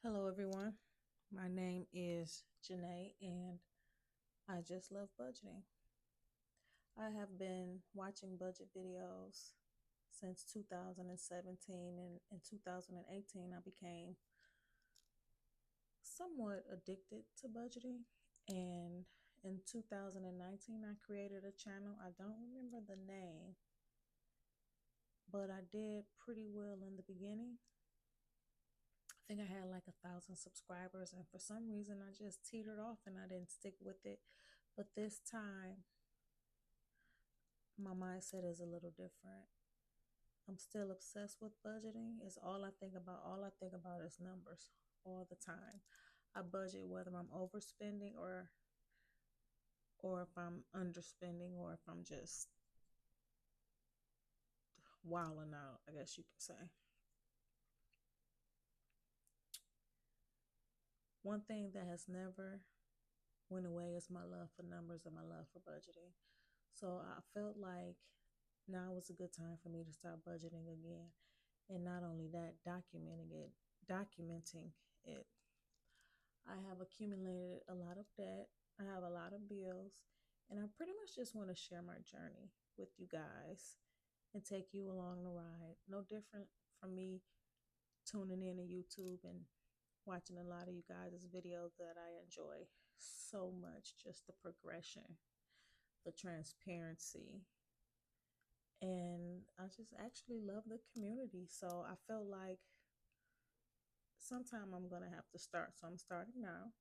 Hello, everyone. My name is Janae, and I just love budgeting. I have been watching budget videos since 2017, and in 2018, I became somewhat addicted to budgeting. And in 2019, I created a channel. I don't remember the name, but I did pretty well in the beginning. I think I had like 1,000 subscribers, and for some reason, I just teetered off and I didn't stick with it. But this time, my mindset is a little different. I'm still obsessed with budgeting. It's all I think about. All I think about is numbers all the time. I budget whether I'm overspending or if I'm underspending or if I'm just wilding out, I guess you could say. One thing that has never went away is my love for numbers and my love for budgeting. So I felt like now was a good time for me to start budgeting again. And not only that, documenting it. I have accumulated a lot of debt. I have a lot of bills, and I pretty much just want to share my journey with you guys and take you along the ride. No different from me tuning in to YouTube and watching a lot of you guys' videos that I enjoy so much. Just the progression, the transparency, and I just actually love the community. So I felt like sometime I'm going to have to start. So I'm starting now.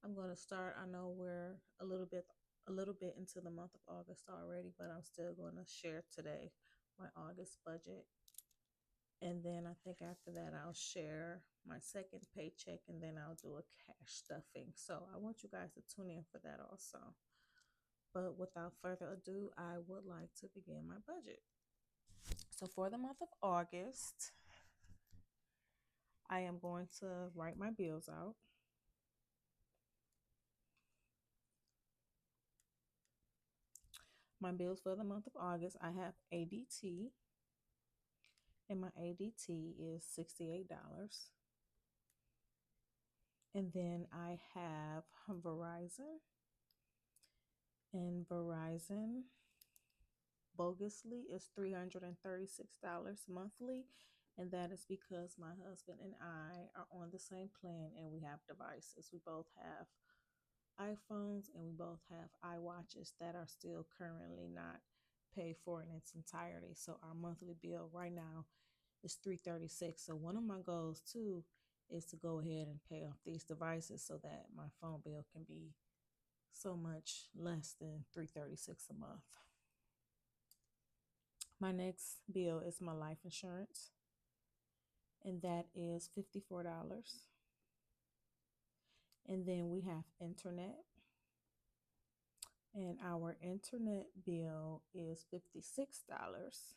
I'm going to start. I know we're a little bit into the month of August already, but I'm still going to share today my August budget. And then I think after that I'll share my second paycheck and then I'll do a cash stuffing. So I want you guys to tune in for that also. But without further ado, I would like to begin my budget. So for the month of August, I am going to write my bills out. My bills for the month of August, I have ADT, and my ADT is $68. And then I have Verizon, and Verizon bogusly is $336 monthly. And that is because my husband and I are on the same plan and we have devices. We both have iPhones and we both have iWatches that are still currently not paid for in its entirety. So our monthly bill right now is $336. So one of my goals too is to go ahead and pay off these devices so that my phone bill can be so much less than $336 a month. My next bill is my life insurance, and that is $54. And then we have internet, and our internet bill is $56.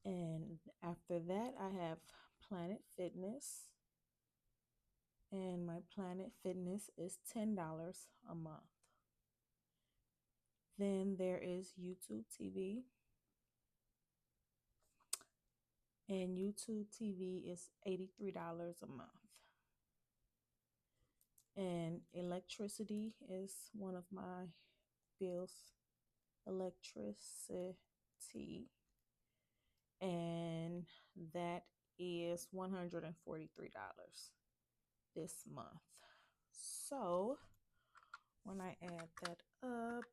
And after that, I have Planet Fitness, and my Planet Fitness is $10 a month. Then there is YouTube TV, and YouTube TV is $83 a month. And electricity is one of my bills, electricity, and that is $143 this month. So when I add that up,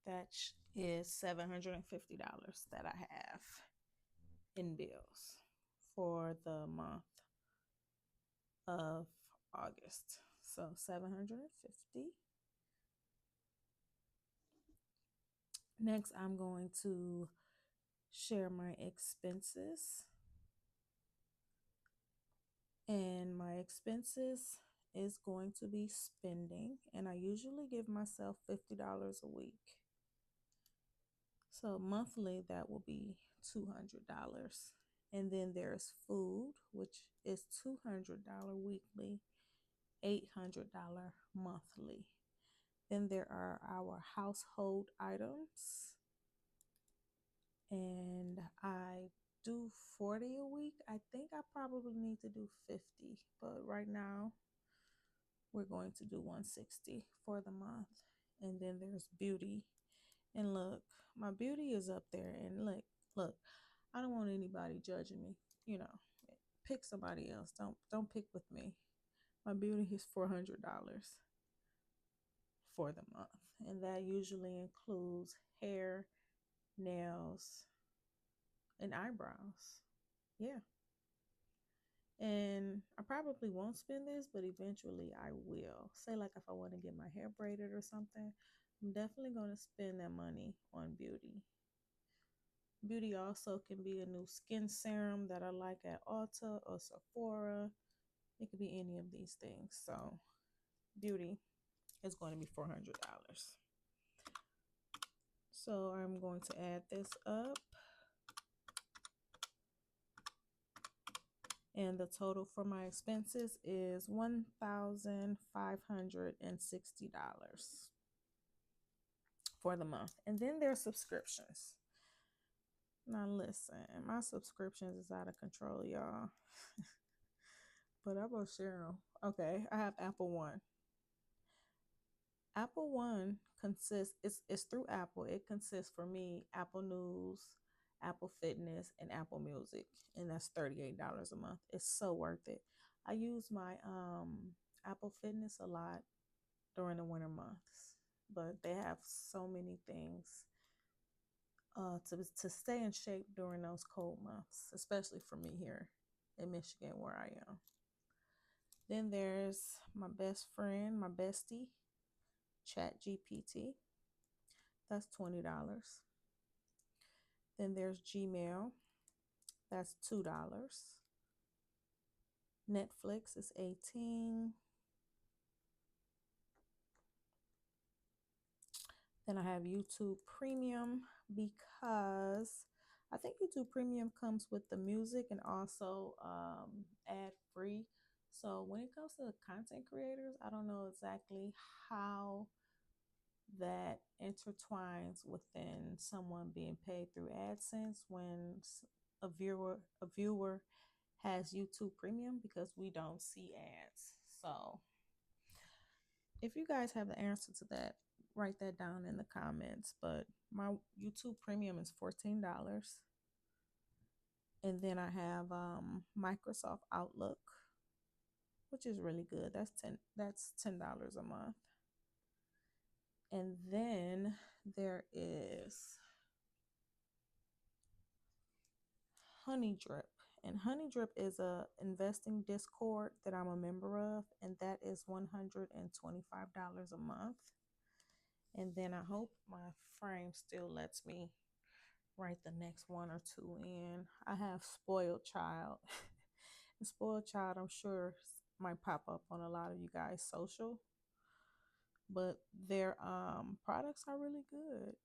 that is $750 that I have in bills for the month of August. So 750. Next, I'm going to share my expenses. And my expenses is going to be spending, and I usually give myself $50 a week. So monthly that will be $200. And then there's food, which is $200 weekly. $800 monthly. Then there are our household items, and I do 40 a week. I think I probably need to do 50, but right now we're going to do 160 for the month. And then there's beauty. And look, my beauty is up there. And look, I don't want anybody judging me. You know, pick somebody else. Don't pick with me. My beauty is $400 for the month. And that usually includes hair, nails, and eyebrows. Yeah. And I probably won't spend this, but eventually I will. Say, like, if I want to get my hair braided or something, I'm definitely going to spend that money on beauty. Beauty also can be a new skin serum that I like at Ulta or Sephora. It could be any of these things. So, beauty is going to be $400. So, I'm going to add this up. And the total for my expenses is $1,560 for the month. And then there's subscriptions. Now listen, my subscriptions is out of control, y'all. But I'm gonna share them. Okay, I have Apple One. Apple One consists, it's through Apple. It consists for me Apple News, Apple Fitness, and Apple Music, and that's $38 a month. It's so worth it. I use my Apple Fitness a lot during the winter months, but they have so many things to stay in shape during those cold months, especially for me here in Michigan where I am. Then there's my best friend, my bestie, ChatGPT. That's $20. Then there's Gmail. That's $2. Netflix is $18. Then I have YouTube Premium because I think YouTube Premium comes with the music and also ad free. So when it comes to content creators, I don't know exactly how that intertwines within someone being paid through AdSense when a viewer has YouTube Premium, because we don't see ads. So if you guys have the answer to that, write that down in the comments. But my YouTube Premium is $14. And then I have Microsoft Outlook, which is really good. That's $10 a month. And then there is Honey Drip. And Honey Drip is a investing Discord that I'm a member of, and that is $125 a month. And then I hope my frame still lets me write the next one or two in. I have Spoiled Child. And Spoiled Child, I'm sure, might pop up on a lot of you guys' social, but their products are really good.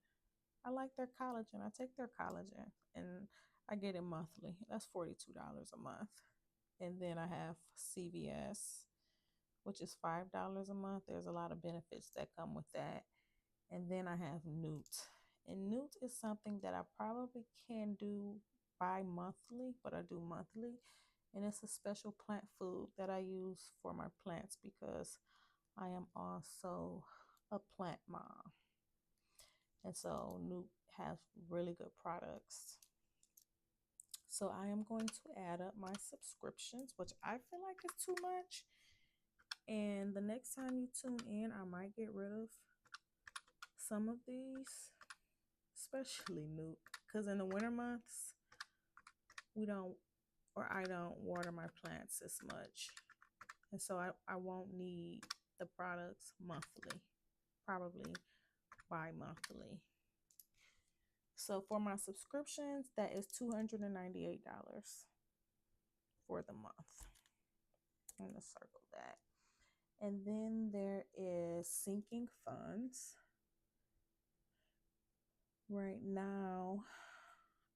I like their collagen. I take their collagen and I get it monthly. That's $42 a month. And then I have CVS, which is $5 a month. There's a lot of benefits that come with that. And then I have Newt. And Newt is something that I probably can do bi-monthly, but I do monthly. And it's a special plant food that I use for my plants because I am also a plant mom. And so Newt has really good products. So I am going to add up my subscriptions, which I feel like is too much. And the next time you tune in, I might get rid of some of these, especially Newt, because in the winter months, I don't water my plants as much. And so I won't need the products monthly, probably bi-monthly. So for my subscriptions, that is $298 for the month. I'm going to circle that. And then there is sinking funds. Right now,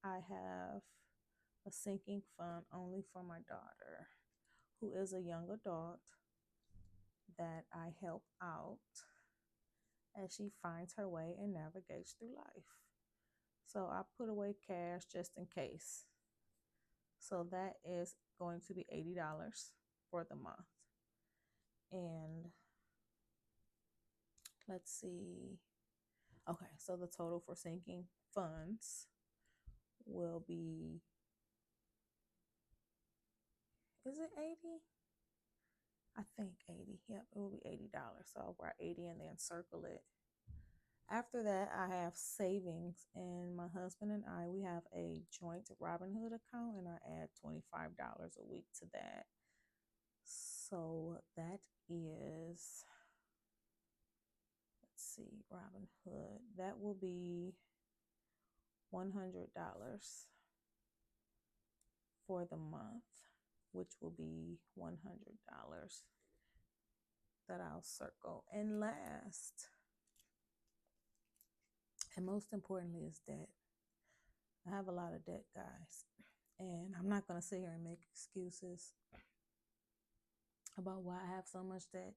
I have a sinking fund only for my daughter, who is a young adult. that I help out as she finds her way and navigates through life. So I put away cash just in case. So that is going to be $80 for the month. And let's see. Okay, so the total for sinking funds will be, is it 80? I think 80. Yep, it will be $80. So I'll write 80 and then circle it. After that, I have savings, and my husband and I, we have a joint Robinhood account, and I add $25 a week to that. So that is, let's see, Robinhood. That will be $100 for the month, which will be $100 that I'll circle. And last, and most importantly, is debt. I have a lot of debt, guys, and I'm not going to sit here and make excuses about why I have so much debt.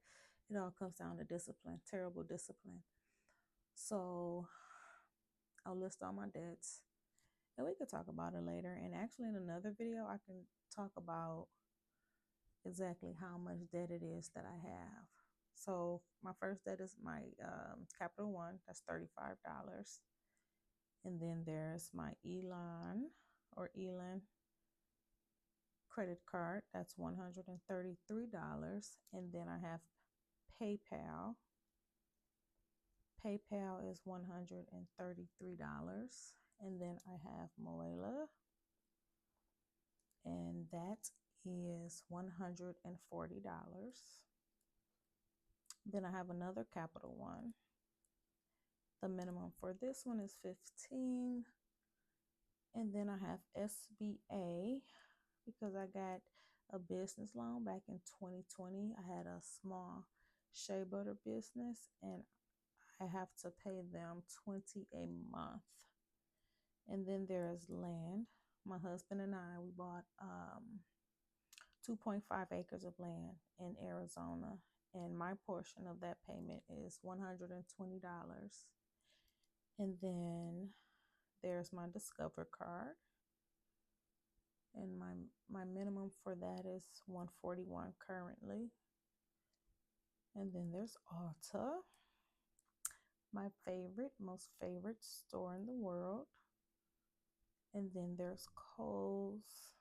It all comes down to discipline, terrible discipline. So I'll list all my debts, and we could talk about it later. And actually, in another video, I can talk about exactly how much debt it is that I have. So my first debt is my Capital One. That's $35. And then there's my Elan credit card. That's $133. And then I have PayPal. PayPal is $133. And then I have Moela, and that is $140. Then I have another Capital One. The minimum for this one is $15. And then I have SBA because I got a business loan back in 2020. I had a small shea butter business, and I have to pay them $20 a month. And then there is land. My husband and I, we bought 2.5 acres of land in Arizona, and my portion of that payment is $120. And then there's my Discover card, and my minimum for that is $141 currently. And then there's Ulta, my most favorite store in the world. And then there's Kohl's.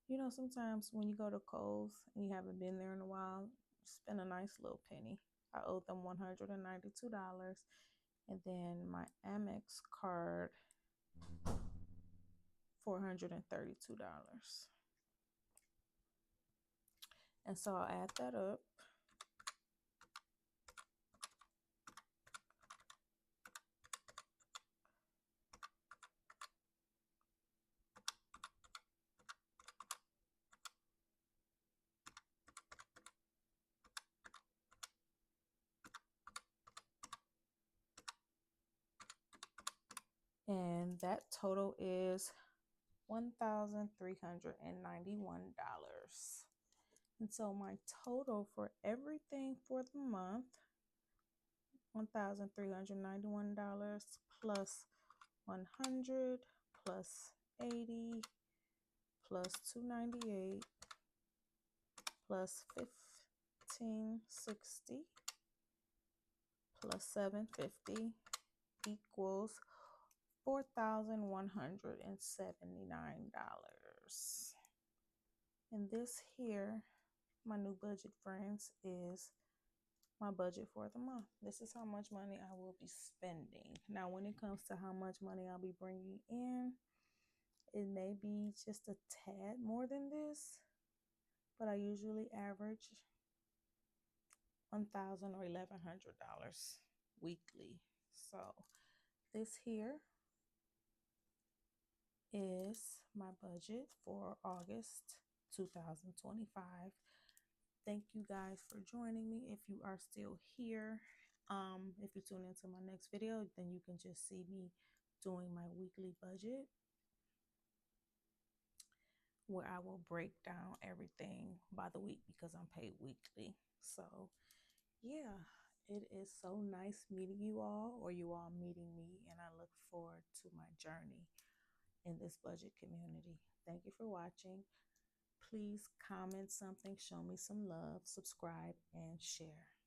You know, sometimes when you go to Kohl's and you haven't been there in a while, spend a nice little penny. I owe them $192. And then my Amex card, $432. And so I'll add that up. And that total is $1,391. And so my total for everything for the month, $1,391 plus 100 plus 80 plus 298 plus 1560 plus 750 equals $4,179. And this here, my new budget, friends, is my budget for the month. This is how much money I will be spending. Now, when it comes to how much money I'll be bringing in, it may be just a tad more than this, but I usually average $1,000 or $1,100 weekly. So this here is my budget for August 2025. Thank you guys for joining me. If you are still here, if you tune into my next video, then you can just see me doing my weekly budget. where I will break down everything by the week because I'm paid weekly. So, yeah, it is so nice meeting you all, or you all meeting me, and I look forward to my journey in this budget community. Thank you for watching. Please comment something, show me some love, subscribe, and share.